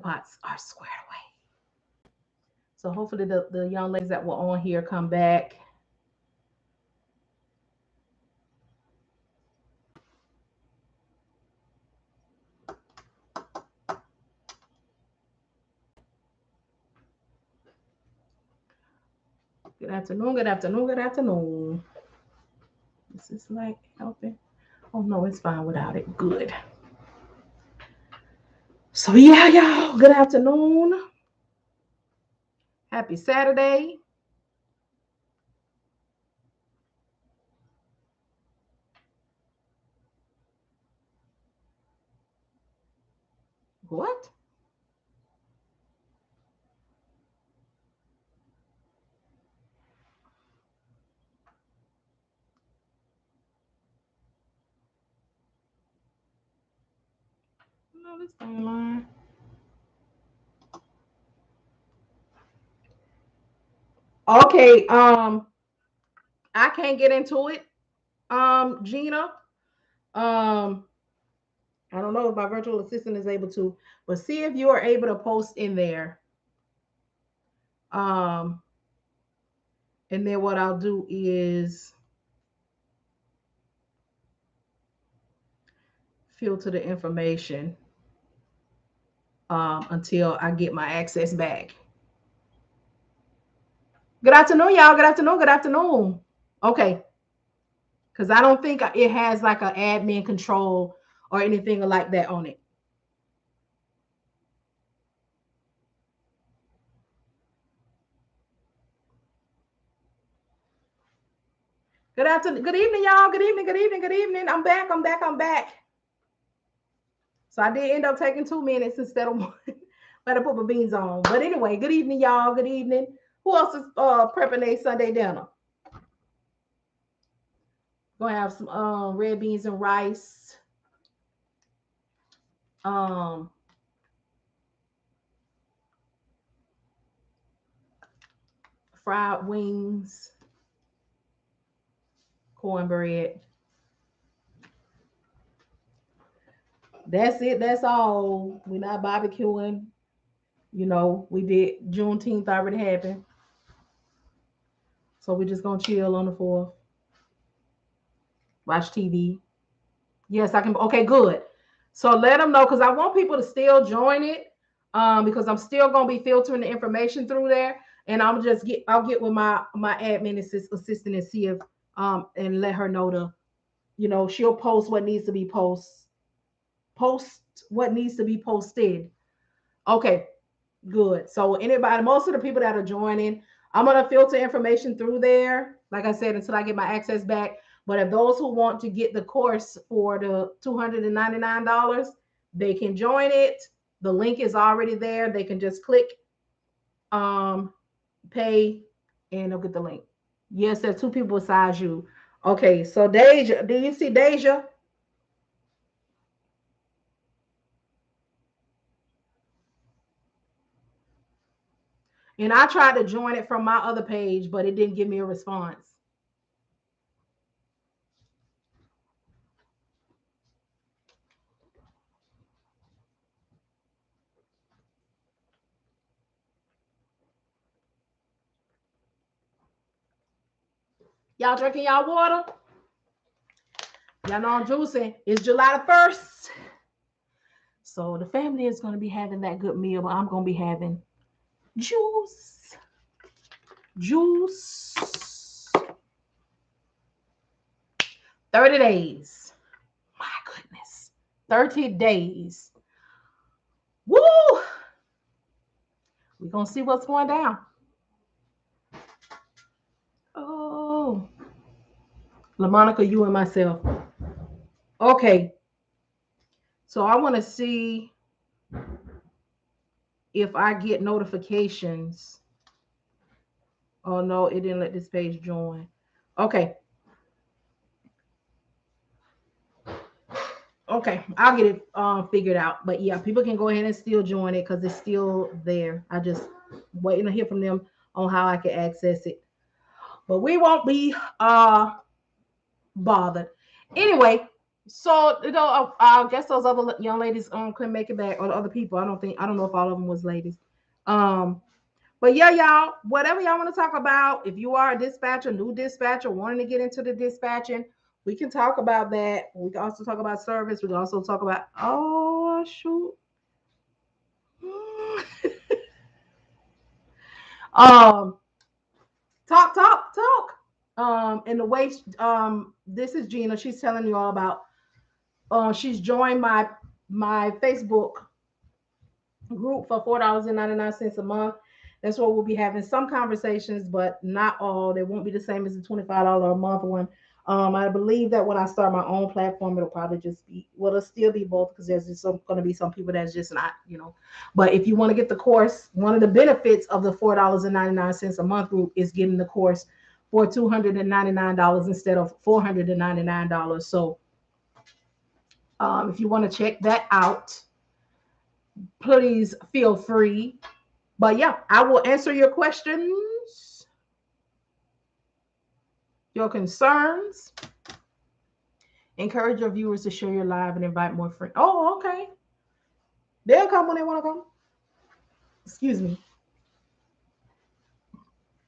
pots are squared away. So hopefully the young ladies that were on here come back. Good afternoon, good afternoon, good afternoon. This is like helping. Oh no, it's fine without it. Good. So yeah, y'all. Good afternoon. Happy Saturday. What? No, this thing line. Okay. I can't get into it. Gina. Um, I don't know if my virtual assistant is able to, but see if you are able to post in there. Um, and then what I'll do is filter the information until I get my access back. Good afternoon, y'all. Good afternoon. Good afternoon. Okay, because I don't think it has like an admin control or anything like that on it. Good afternoon. Good evening, y'all. Good evening. Good evening. Good evening. I'm back. I'm back. I'm back. So I did end up taking 2 minutes instead of one. Better put my beans on. But anyway, good evening, y'all. Good evening. Who else is prepping a Sunday dinner? Gonna have some red beans and rice. Um, fried wings, cornbread. That's it. That's all. We're not barbecuing. You know, we did Juneteenth already happened. So we're just gonna chill on the 4th, watch TV. Yes, I can. Okay, good. So let them know because I want people to still join it. Because I'm still gonna be filtering the information through there, and I'll get with my admin assistant and see if and let her know to, she'll post what needs to be post what needs to be posted. Okay, good. So anybody, most of the people that are joining, I'm gonna filter information through there, like I said, until I get my access back. But if those who want to get the course for the $299, they can join it. The link is already there. They can just click um pay and they'll get the link. Yes, there's two people besides you. Okay, so Deja, do you see Deja? And I tried to join it from my other page, but it didn't give me a response. Y'all drinking y'all water? Y'all know I'm juicing. It's July the 1st. So the family is going to be having that good meal, but I'm going to be having juice. Juice. 30 days. My goodness. 30 days. Woo! We're going to see what's going down. Oh. LaMonica, you and myself. Okay. So I want to see if I get notifications. Oh, no, it didn't let this page join. Okay. Okay, I'll get it figured out. But yeah, people can go ahead and still join it because it's still there. I just waiting to hear from them on how I can access it. But we won't be bothered. Anyway, So I guess those other young ladies couldn't make it back, or the other people. I don't know if all of them was ladies. Um, but yeah, y'all, whatever y'all want to talk about, if you are a dispatcher, new dispatcher, wanting to get into the dispatching, we can talk about that. We can also talk about service. We can also talk about oh shoot. um, talk. And the way this is Gina. She's telling you all about. She's joined my Facebook group for $4.99 a month. That's what we'll be having some conversations, but not all. They won't be the same as the $25 a month one. I believe that when I start my own platform, it'll probably just be, well, it'll still be both because there's just going to be some people that's just not, you know. But if you want to get the course, one of the benefits of the $4.99 a month group is getting the course for $299 instead of $499. So if you want to check that out, please feel free. But yeah, I will answer your questions, your concerns. Encourage your viewers to share your live and invite more friends. Oh, okay. They'll come when they want to come. Excuse me.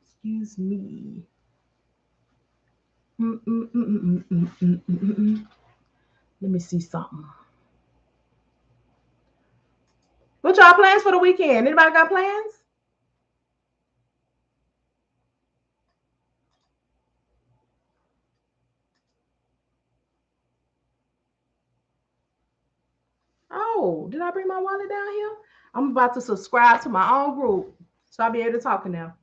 Excuse me. Let me see something. What y'all plans for the weekend? Anybody got plans? Oh, did I bring my wallet down here? I'm about to subscribe to my own group so I'll be able to talk now.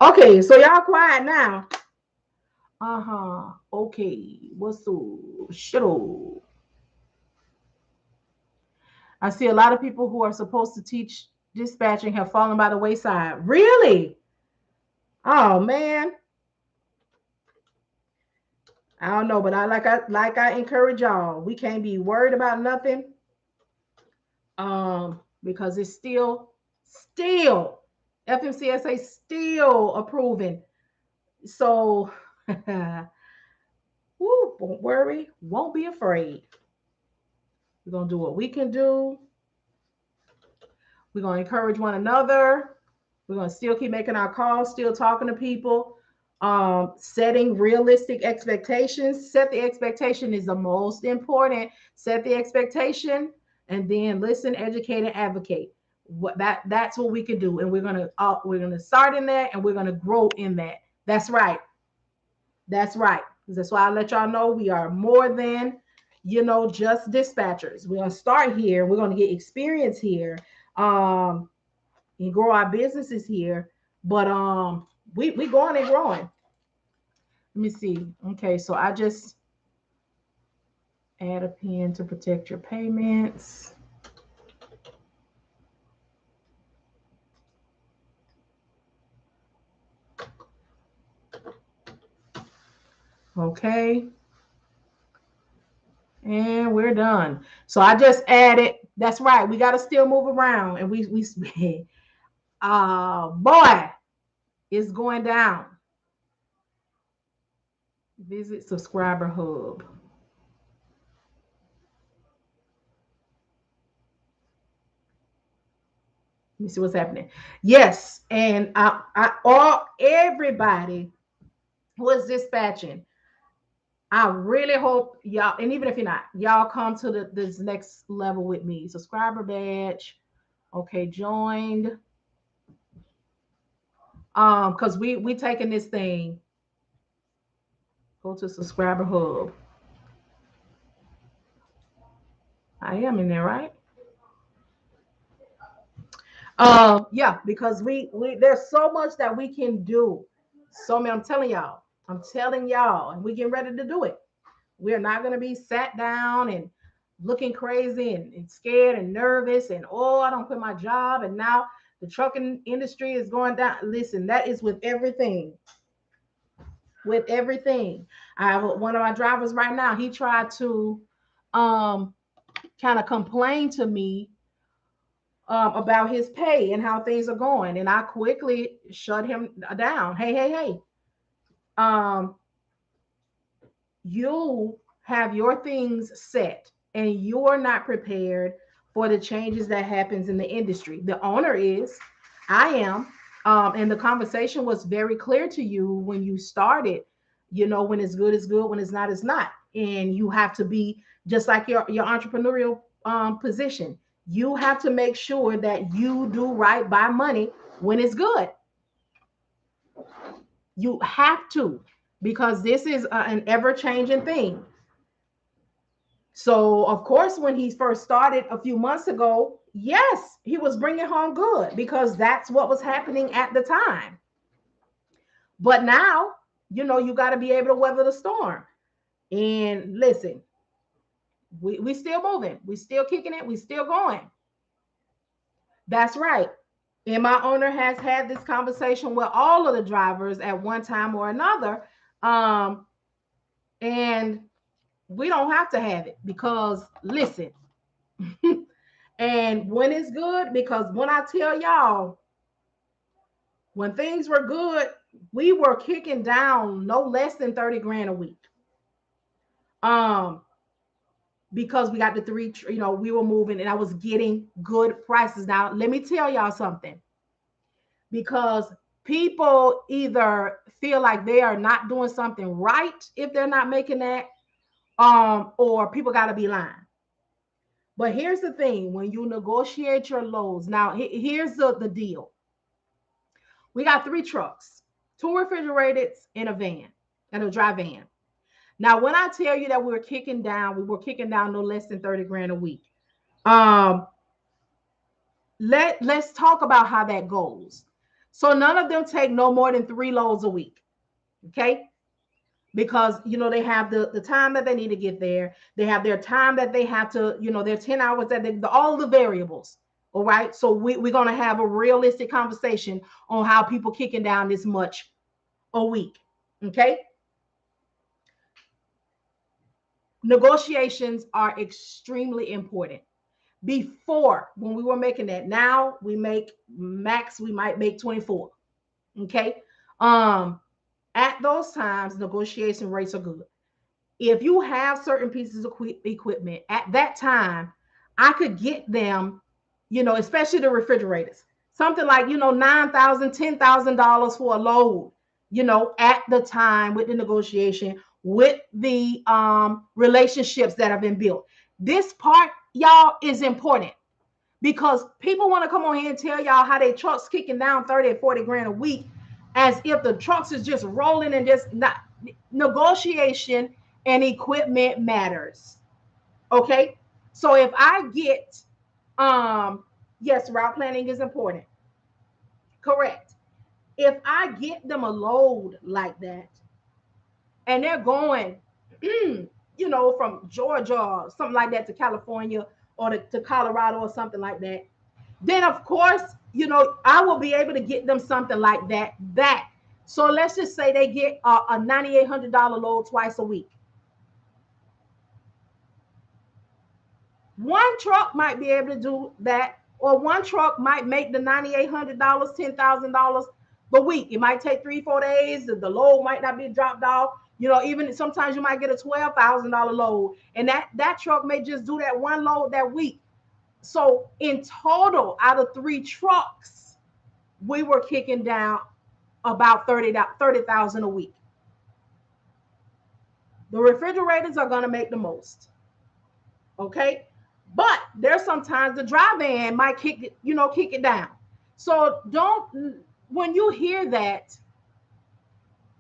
Okay, so y'all quiet now. Uh-huh. Okay. What's the shit? I see a lot of people who are supposed to teach dispatching have fallen by the wayside. Really? Oh man. I don't know, but I encourage y'all. We can't be worried about nothing. Because it's still FMCSA still approving. So woo, won't worry, won't be afraid. We're gonna do what we can do. We're gonna encourage one another. We're gonna still keep making our calls, still talking to people, setting realistic expectations. Set the expectation is the most important. Set the expectation, and then listen, educate, and advocate. That's what we can do, and we're gonna start in that, and we're gonna grow in that. That's right. That's right. That's why I let y'all know we are more than just dispatchers. We're gonna start here. We're gonna get experience here. Um, and grow our businesses here. But we going and growing. Let me see. Okay, so I just add a pin to protect your payments. Okay. And we're done. So I just added, that's right. We got to still move around. And we boy, it's going down. Visit subscriber hub. Let me see what's happening. Yes, and all everybody who is dispatching, I really hope y'all, and even if you're not, y'all come to this next level with me. Subscriber badge, okay, joined. Because we taking this thing. Go to subscriber hub. I am in there, right? Yeah, because we there's so much that we can do. So man, I'm telling y'all, and we getting ready to do it. We're not gonna be sat down and looking crazy and scared and nervous and oh, I don't quit my job and now the trucking industry is going down. Listen, that is with everything. With everything. I have one of my drivers right now. He tried to kind of complain to me about his pay and how things are going. And I quickly shut him down. Hey, hey, hey. Um, you have your things set and you're not prepared for the changes that happens in the industry. The owner is, I am. And the conversation was very clear to you when you started. When it's good, it's good. When it's not, it's not. And you have to be just like your entrepreneurial position. You have to make sure that you do right by money when it's good. You have to, because this is an ever changing thing. So, of course, when he first started a few months ago, yes, he was bringing home good because that's what was happening at the time. But now, you got to be able to weather the storm. And listen, we still moving, we still kicking it, we still going. That's right. And my owner has had this conversation with all of the drivers at one time or another. Um, and we don't have to have it because listen, and when it's good, because when I tell y'all, when things were good, we were kicking down no less than 30 grand a week. Um, because we got the three, we were moving and I was getting good prices. Now, let me tell y'all something, because people either feel like they are not doing something right if they're not making that, or people got to be lying. But here's the thing, when you negotiate your loads, now here's the deal. We got 3 trucks, 2 refrigerated and a van, and a dry van. Now, when I tell you that we were kicking down no less than 30 grand a week. Um, let's talk about how that goes. So none of them take no more than 3 loads a week. Okay. Because they have the time that they need to get there. They have their time that they have to, their 10 hours that all the variables. All right. So we're going to have a realistic conversation on how people kicking down this much a week. Okay. Negotiations are extremely important. Before, when we were making that, now we make max, we might make 24. Okay. At those times, negotiation rates are good. If you have certain pieces of equipment at that time, I could get them, especially the refrigerators, something like, $9,000, $10,000 for a load, at the time with the negotiation, with the relationships that have been built. This part, y'all, is important because people want to come on here and tell y'all how they trucks kicking down 30 or 40 grand a week as if the trucks is just rolling and just not. Negotiation and equipment matters. Okay. So if I get, yes, route planning is important. Correct. If I get them a load like that and they're going, from Georgia or something like that to California or to Colorado or something like that, then of course, I will be able to get them something like that. So let's just say they get a $9,800 load twice a week. One truck might be able to do that, or one truck might make the $9,800, $10,000 a week. It might take 3-4 days. The load might not be dropped off. Even sometimes you might get a $12,000 load, and that truck may just do that one load that week. So in total, out of 3 trucks, we were kicking down about 30,000 a week. The refrigerators are going to make the most. Okay. But there's sometimes the dry van might kick it down. So when you hear that,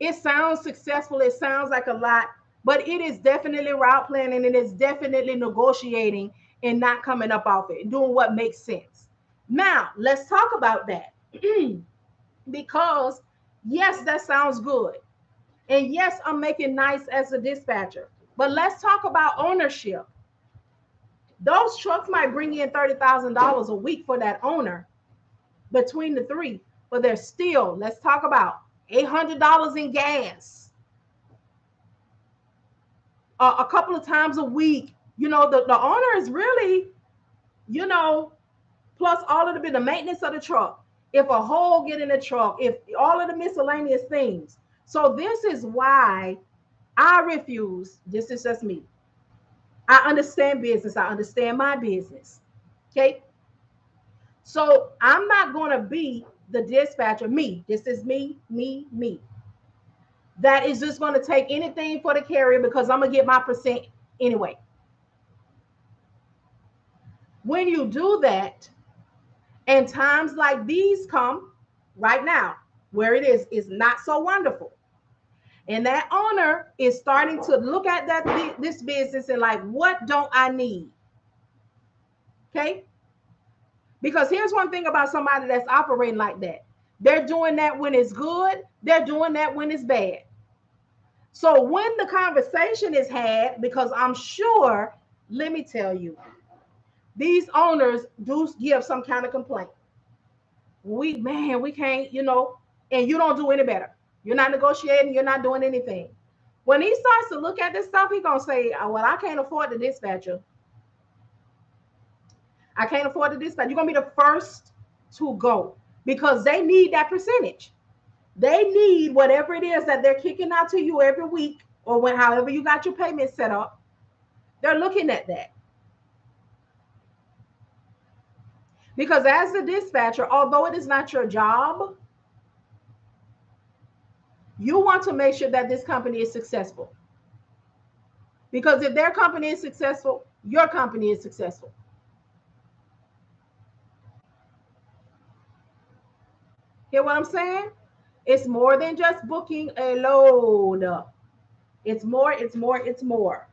it sounds successful. It sounds like a lot, but it is definitely route planning, and it's definitely negotiating and not coming up off it and doing what makes sense. Now, let's talk about that. Because yes, that sounds good. And yes, I'm making nice as a dispatcher. But let's talk about ownership. Those trucks might bring in $30,000 a week for that owner between the 3, but they're still, let's talk about $800 in gas, a couple of times a week. The owner is really, plus all of the maintenance of the truck. If a hole get in the truck, if all of the miscellaneous things. So this is why I refuse. This is just me. I understand business. I understand my business. Okay. So I'm not going to be the dispatcher, me. This is me. That is just going to take anything for the carrier because I'm going to get my percent anyway. When you do that, and times like these come right now, where it is not so wonderful. And that owner is starting to look at this business and like, what don't I need? Okay. Because here's one thing about somebody that's operating like that. They're doing that when it's good. They're doing that when it's bad. So when the conversation is had, because I'm sure, let me tell you, these owners do give some kind of complaint. We can't, and you don't do any better. You're not negotiating. You're not doing anything. When he starts to look at this stuff, he's going to say, well, I can't afford the dispatcher. I can't afford the dispatch. You're going to be the first to go because they need that percentage. They need whatever it is that they're kicking out to you every week or however you got your payment set up. They're looking at that. Because as the dispatcher, although it is not your job, you want to make sure that this company is successful. Because if their company is successful, your company is successful. Hear what I'm saying? It's more than just booking a load. It's more.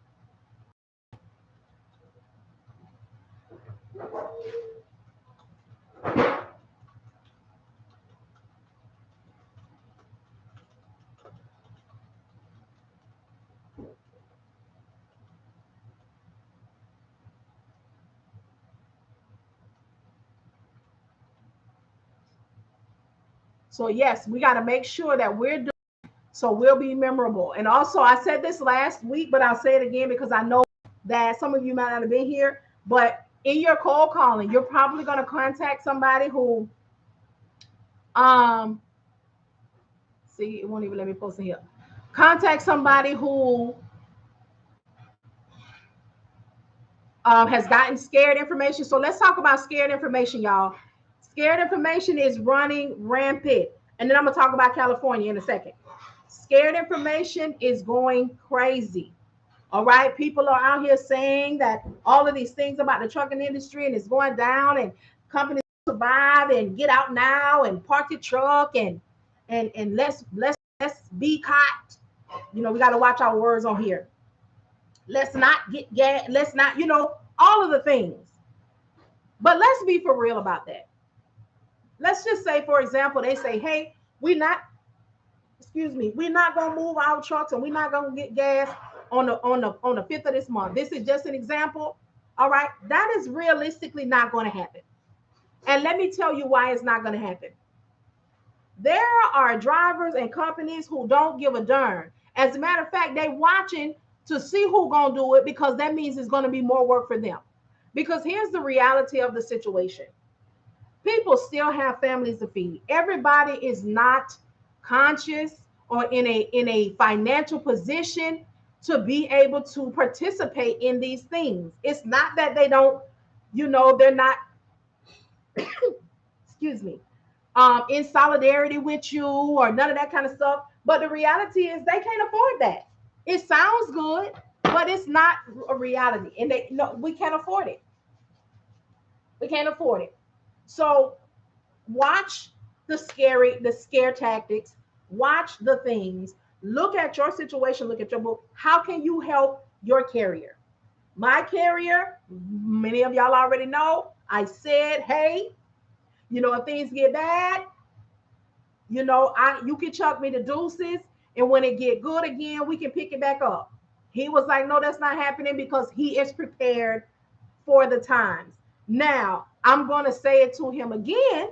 So yes, we got to make sure that we're doing so we'll be memorable. And also, I said this last week, but I'll say it again because I know that some of you might not have been here. But in your cold calling, you're probably going to contact somebody who, see, it won't even let me post it here. Contact somebody who has gotten scared information. So let's talk about scared information, y'all. Scared information is running rampant. And then I'm going to talk about California in a second. Scared information is going crazy. All right. People are out here saying that all of these things about the trucking industry and it's going down and companies survive and get out now and park your truck and let's be caught. We got to watch our words on here. Let's not get gas. Let's not, all of the things. But let's be for real about that. Let's just say, for example, they say, hey, we're not going to move our trucks and we're not going to get gas on the 5th of this month. This is just an example. All right. That is realistically not going to happen. And let me tell you why it's not going to happen. There are drivers and companies who don't give a darn. As a matter of fact, they're watching to see who's going to do it because that means it's going to be more work for them. Because here's the reality of the situation. People still have families to feed. Everybody is not conscious or in a financial position to be able to participate in these things. It's not that they don't, they're not, excuse me, in solidarity with you or none of that kind of stuff. But the reality is they can't afford that. It sounds good, but it's not a reality. And we can't afford it. We can't afford it. So watch the scare tactics, watch the things, look at your situation, look at your book. How can you help your carrier? My carrier, many of y'all already know, I said, hey, if things get bad, you can chuck me the deuces, and when it get good again, we can pick it back up. He was like, no, that's not happening because he is prepared for the times. Now, I'm going to say it to him again.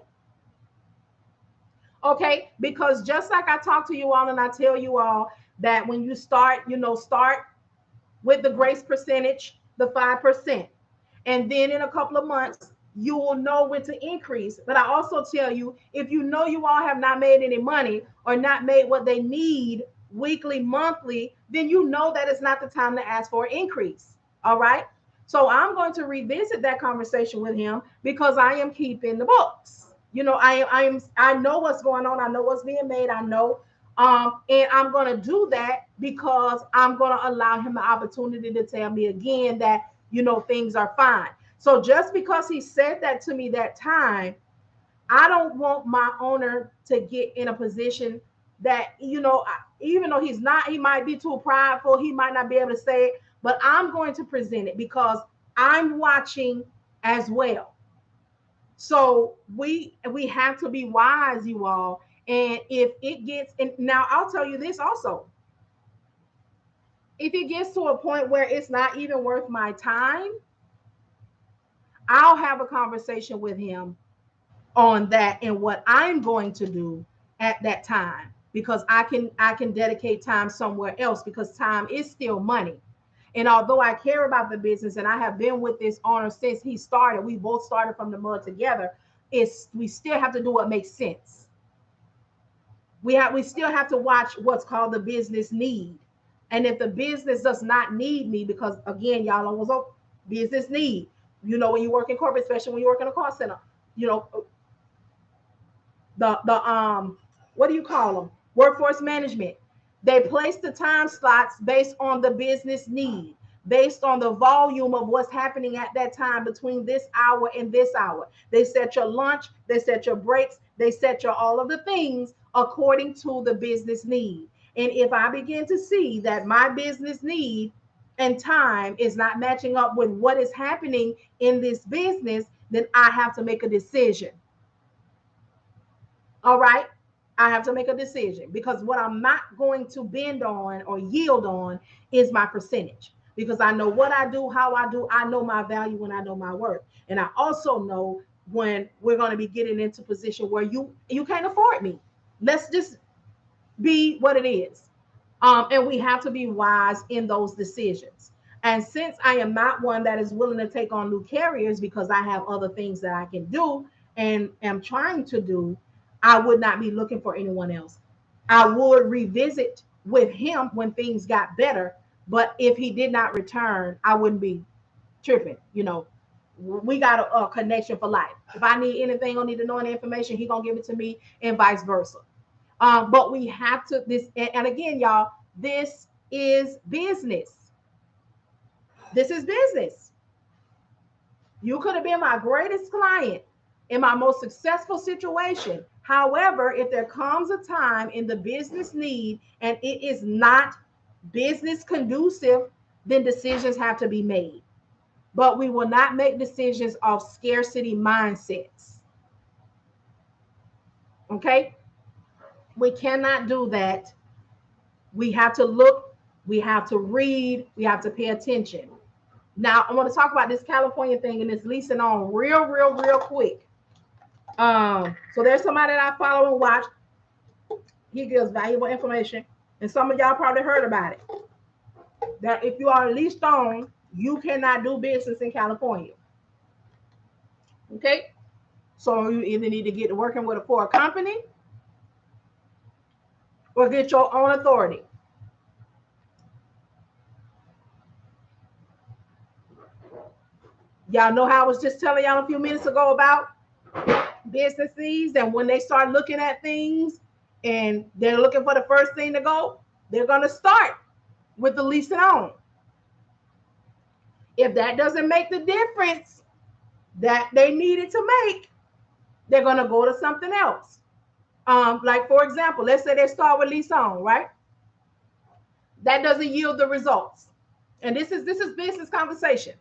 Okay, because just like I talk to you all and I tell you all that when you start with the grace percentage, the 5%. And then in a couple of months, you will know when to increase. But I also tell you, if you know you all have not made any money or not made what they need weekly, monthly, then you know that it's not the time to ask for an increase. All right. So I'm going to revisit that conversation with him because I am keeping the books. I know what's going on. I know what's being made. I know. And I'm going to do that because I'm going to allow him the opportunity to tell me again that, things are fine. So just because he said that to me that time, I don't want my owner to get in a position that, even though he might be too prideful, he might not be able to say it, but I'm going to present it because I'm watching as well. So we have to be wise, you all. And if it gets, and now I'll tell you this also, if it gets to a point where it's not even worth my time, I'll have a conversation with him on that and what I'm going to do at that time, because I can dedicate time somewhere else, because time is still money. And although I care about the business and I have been with this owner since he started, we both started from the mud together, we still have to do what makes sense. We still have to watch what's called the business need. And if the business does not need me, because again, y'all almost business need, when you work in corporate, especially when you work in a call center, you know, the what do you call them? Workforce management. They place the time slots based on the business need, based on the volume of what's happening at that time between this hour and this hour. They set your lunch, they set your breaks, they set your all of the things according to the business need. And if I begin to see that my business need and time is not matching up with what is happening in this business, then I have to make a decision. All right. I have to make a decision, because what I'm not going to bend on or yield on is my percentage, because I know what I do, how I do. I know my value and I know my worth. And I also know when we're going to be getting into a position where you can't afford me. Let's just be what it is. And we have to be wise in those decisions. And since I am not one that is willing to take on new carriers because I have other things that I can do and am trying to do, I would not be looking for anyone else. I would revisit with him when things got better. But if he did not return, I wouldn't be tripping. We got a connection for life. If I need anything or need to know any information, he gonna give it to me, and vice versa. But we have to this, and again, y'all, this is business. This is business. You could have been my greatest client in my most successful situation. However, if there comes a time in the business need and it is not business conducive, then decisions have to be made. But we will not make decisions off scarcity mindsets. Okay? We cannot do that. We have to look, we have to read, we have to pay attention. Now, I want to talk about this California thing and this leasing on real quick. So there's somebody that I follow and watch. He gives valuable information, and some of y'all probably heard about it. That if you are leased on, you cannot do business in California. Okay, so you either need to get to working for a company or get your own authority. Y'all know how I was just telling y'all a few minutes ago about businesses, and when they start looking at things and they're looking for the first thing to go, they're going to start with the leasing on. If that doesn't make the difference that they needed to make, they're going to go to something else. Like, for example, let's say they start with lease on, right? That doesn't yield the results. And this is business conversation.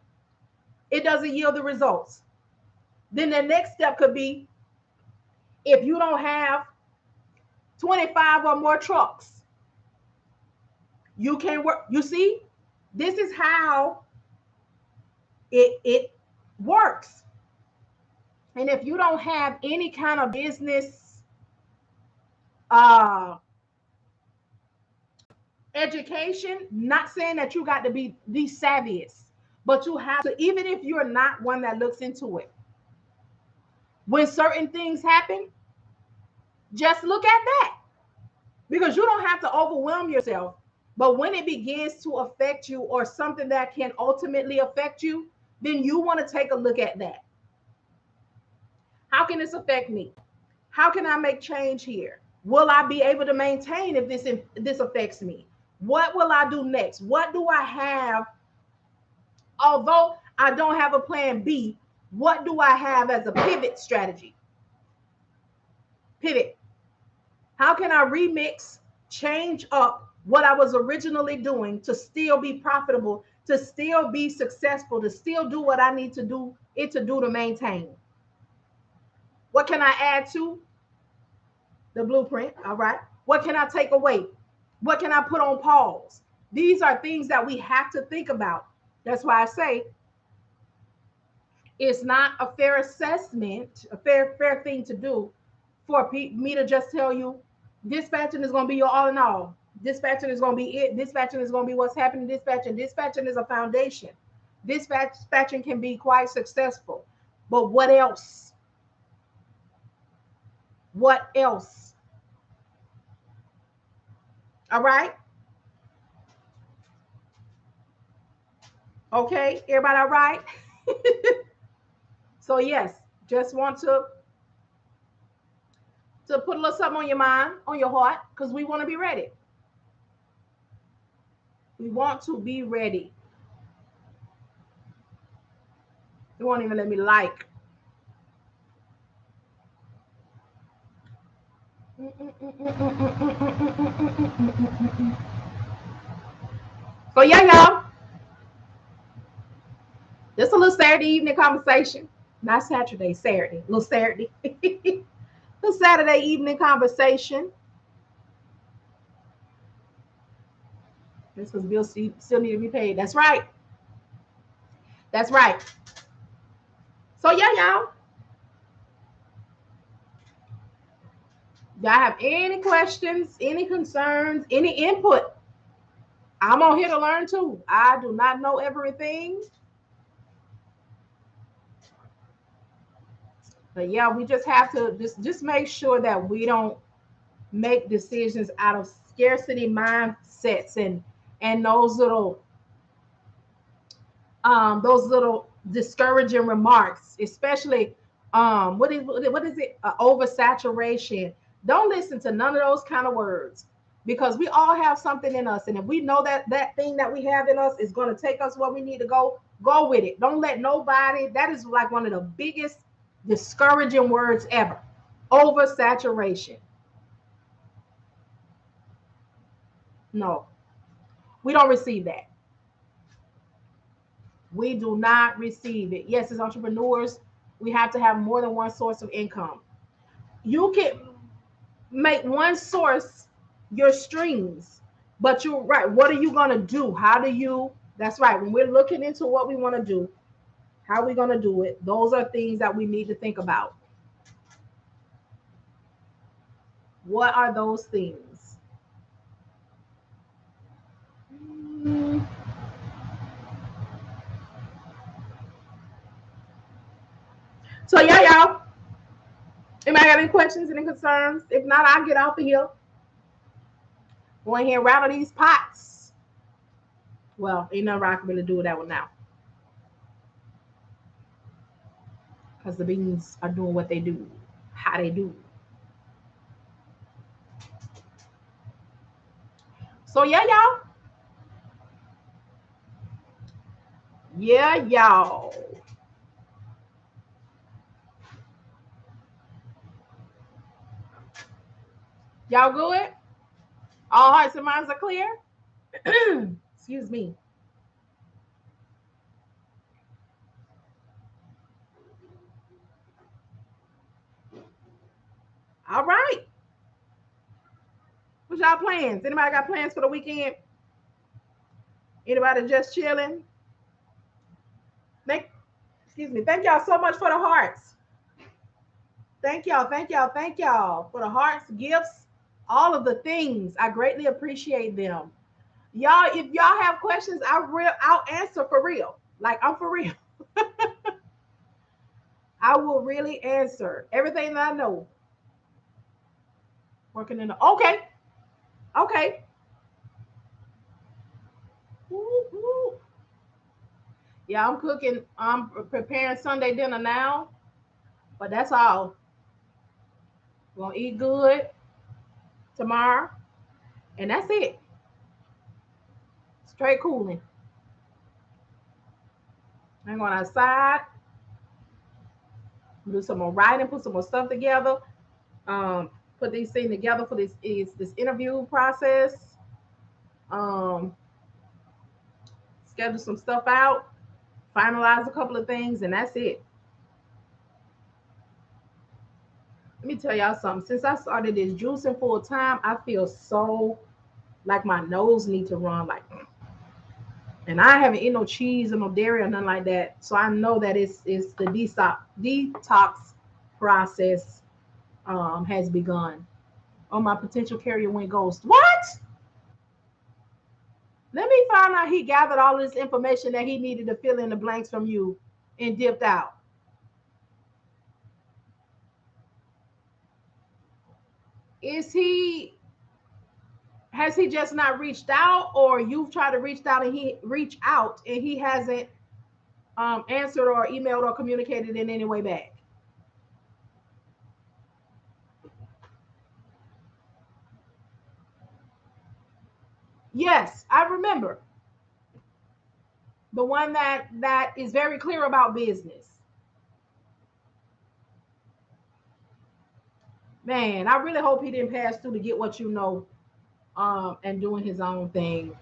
It doesn't yield the results. Then the next step could be, if you don't have 25 or more trucks, you can't work. You see, this is how it works. And if you don't have any kind of business education, not saying that you got to be the savviest, but you have to, even if you're not one that looks into it, When certain things happen, just look at that, because you don't have to overwhelm yourself. But when it begins to affect you, or something that can ultimately affect you, then you want to take a look at that. How can this affect me? How can I make change here? Will I be able to maintain if this affects me? What will I do next? What do I have? Although I don't have a plan B, what do I have as a pivot strategy? Pivot. How can I remix, change up what I was originally doing to still be profitable, to still be successful, to still do what I need to maintain? What can I add to the blueprint? All right. What can I take away? What can I put on pause? These are things that we have to think about. That's why I say it's not a fair assessment, a fair thing to do for me to just tell you dispatching is going to be your all in all. Dispatching is going to be it. Dispatching is going to be what's happening. Dispatching is a foundation. Dispatching can be quite successful. But what else? What else? All right. Okay. Everybody all right? So yes, just want to put a little something on your mind, on your heart, because we want to be ready. We want to be ready. They won't even let me like. So yeah, y'all. Just a little Saturday evening conversation. Not Saturday, Saturday. A little Saturday. The Saturday evening conversation. This was bills still need to be paid. That's right. That's right. So yeah, y'all. Y'all have any questions, any concerns, any input? I'm on here to learn too. I do not know everything. But yeah, we just have to just make sure that we don't make decisions out of scarcity mindsets and those little discouraging remarks, especially what is it? Oversaturation. Don't listen to none of those kind of words, because we all have something in us, and if we know that that thing that we have in us is going to take us where we need to go with it. Don't let nobody. That is like one of the biggest discouraging words ever. Oversaturation. No, we don't receive that. We do not receive it. Yes, as entrepreneurs, we have to have more than one source of income. You can make one source your streams, but you're right. What are you going to do? How do you? That's right. When we're looking into what we want to do, how are we going to do it? Those are things that we need to think about. What are those things? So yeah, y'all. Anybody got any questions, any concerns? If not, I'll get off of here. Go in here and rattle these pots. Well, ain't nothing I can really do with that one now, because the beans are doing what they do, how they do. So yeah, y'all. Yeah, y'all. Y'all good? All hearts and minds are clear? Excuse me. All right. What's y'all plans? Anybody got plans for the weekend? Anybody just chilling? Thank, excuse me. Thank y'all so much for the hearts. Thank y'all. Thank y'all. Thank y'all for the hearts, gifts, all of the things. I greatly appreciate them. Y'all, if y'all have questions, I'll answer for real. Like I'm for real. I will really answer everything that I know. Working in the okay, okay. Woo-hoo. Yeah, I'm cooking. I'm preparing Sunday dinner now, but that's all. We're gonna eat good tomorrow, and that's it. Straight cooling. I'm going outside, do some more writing, put some more stuff together. Um, put these things together for this interview process. Um, schedule some stuff out, finalize a couple of things, and that's it. Let me tell y'all something. Since I started this juicing full time, I feel so like my nose need to run like, and I haven't eaten no cheese or no dairy or nothing like that. So I know that it's the detox process has begun. Oh, my potential carrier went ghost. What? Let me find out he gathered all this information that he needed to fill in the blanks from you and dipped out. Is he has he just not reached out, or you've tried to reach out and he hasn't answered or emailed or communicated in any way back? Yes, I remember. The one that is very clear about business. Man, I really hope he didn't pass through to get what you know, and doing his own thing.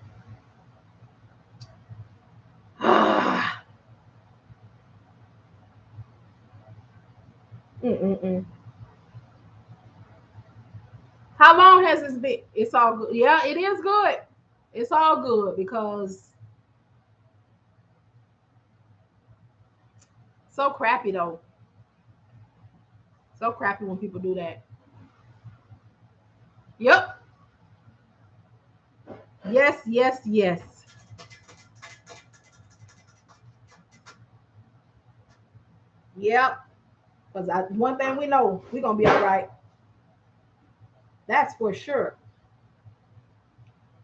Mm-mm-mm. How long has this been? It's all good. Yeah, it is good. It's all good because so crappy though. So crappy when people do that. Yep. Yes, yes, yes. Yep. Because one thing we know, we're gonna be all right. That's for sure.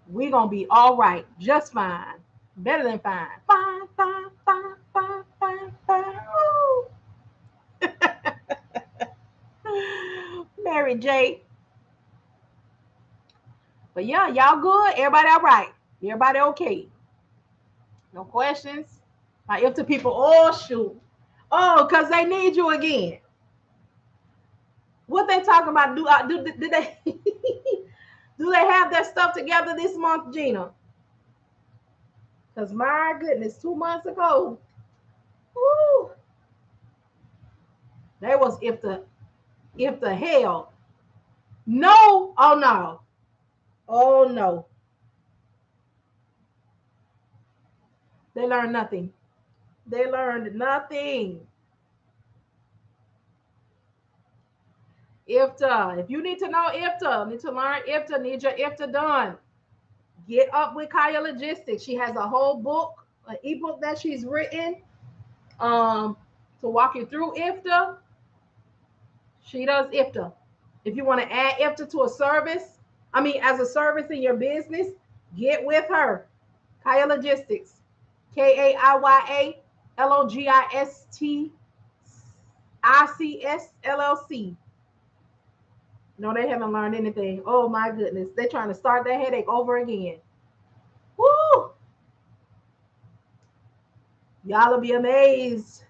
We're gonna be all right, just fine. Better than fine. Fine, fine, fine, fine, fine, fine. Mary J. But yeah, y'all good? Everybody all right? Everybody okay? No questions? Like if the people, oh shoot. Oh, because they need you again. What they talking about? Do they do they have their stuff together this month, Gina? Because my goodness, 2 months ago, whoo, they was if the hell. No, oh no. Oh no. They learned nothing. They learned nothing. If you need to know need to learn need your IFTA done. Get up with Kaya Logistics. She has a whole book, an ebook that she's written um, to walk you through IFTA. She does IFTA. If you want to add IFTA to a service, I mean, as a service in your business, get with her. Kaya Logistics, KAYALOGISTICS LLC. No, they haven't learned anything. Oh my goodness. They're trying to start that headache over again. Woo! Y'all will be amazed.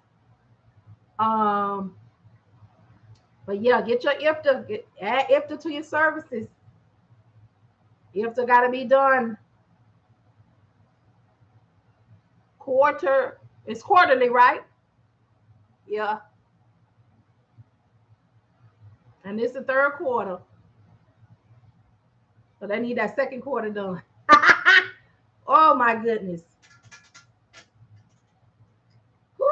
Um, but yeah, get your IFTA, add IFTA to your services. IFTA got to be done it's quarterly, right? Yeah. And it's the third quarter. So they need that second quarter done. Oh my goodness. Woo!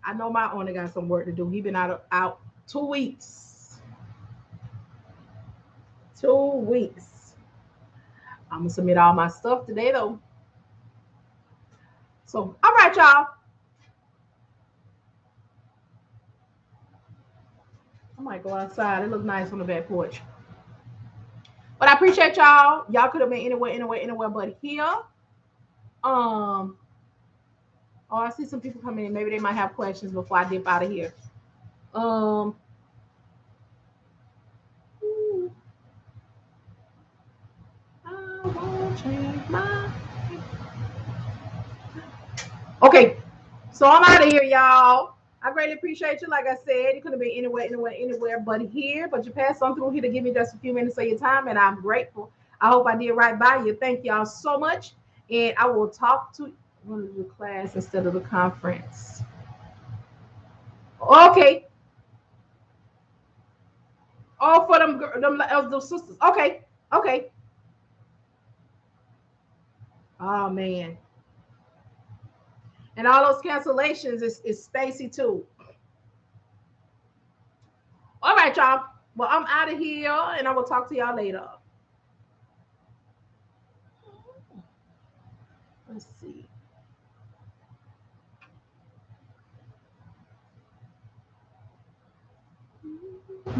I know my owner got some work to do. He been out 2 weeks. 2 weeks. I'm gonna submit all my stuff today though. So, all right, y'all. I might go outside. It looks nice on the back porch. But I appreciate y'all. Y'all could have been anywhere but here. Um, oh, I see some people coming in. Maybe they might have questions before I dip out of here. Um, I won't change my. Okay, so I'm out of here, y'all. I greatly appreciate you. Like I said, you could have been anywhere but here. But you passed on through here to give me just a few minutes of your time, and I'm grateful. I hope I did right by you. Thank y'all so much. And I will talk to the class instead of the conference. Okay. Oh, for them sisters. Okay. Okay. Oh man. And all those cancellations is Stacy too. All right, y'all. Well, I'm out of here and I will talk to y'all later. Let's see.